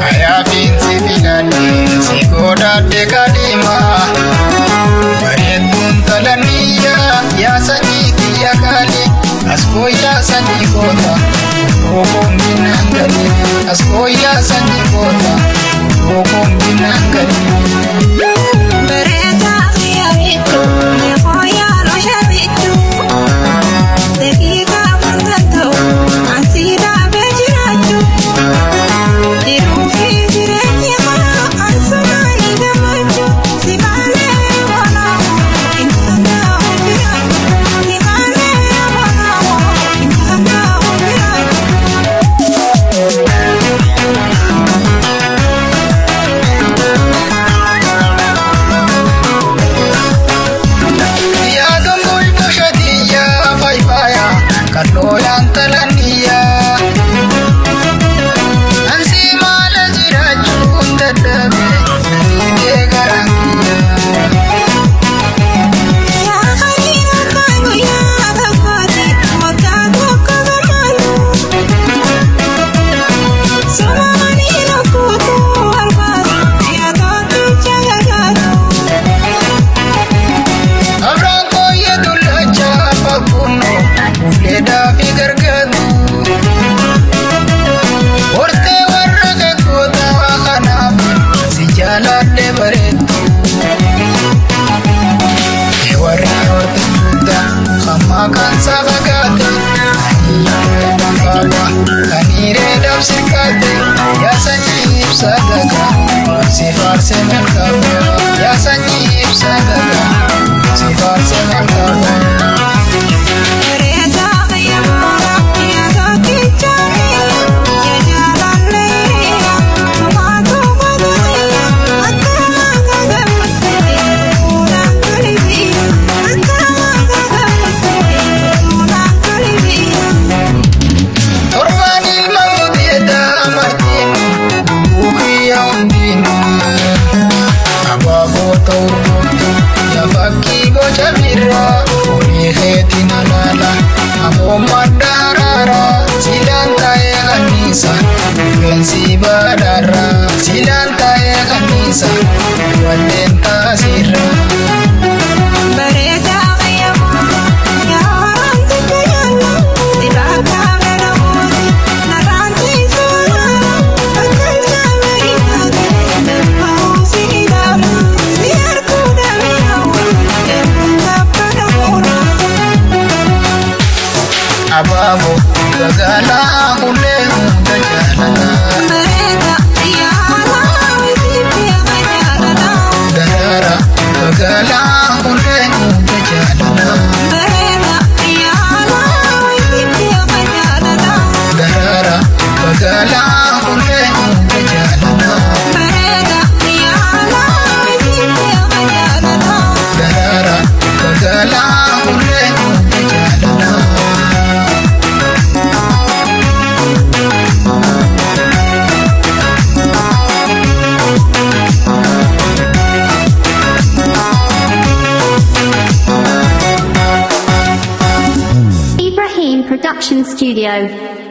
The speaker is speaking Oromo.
Ayaafiin si filadhee si godhadhe kadhima. Bareedduun talaniyyaa yaa sanyii kiyya kaalii as kooyyaa sanyii goota rogoon binaan gadi as kooyyaa sanyii goota rogoon binaan gadi. Kaloolaan talaniyyaa ansi maala jiraachuun dadhabe nasiitee garaan kiyyaa. Yaa hariira kan guyyaa tokkooti waggaa tokko gammalu sumaanii lukkuutuu barbaadu yaa tokkicha gargaaru. Abraan kooyyee dullachaa fakkuunoo uleedhaa fi gargaaru. Hortee warra gaggootaa kanaaf si jaaladhe bareeddu. Warri horte duuta hammaa kan saba gaate kawa kaniiree dabsirkaate yaa sanyii ibsa gaga si faarse malkaaba yaa sanyii ibsa gaga si faarse malkaaba. Yafakii boca birraa olii keetiin alaala ammoo darara silaan ta'ee kanniisa rifeensi baadharra silaan ta'ee kanniisa waldeen taasirra. Abaabo magaalaa kunneen hunda jaalala. Daraara magaalaa kunneen hunda jaalala. Daraara magaalaa kunneen hunda jaalala. Daraara magaalaa kunneen hunda jaalala. Production Studio.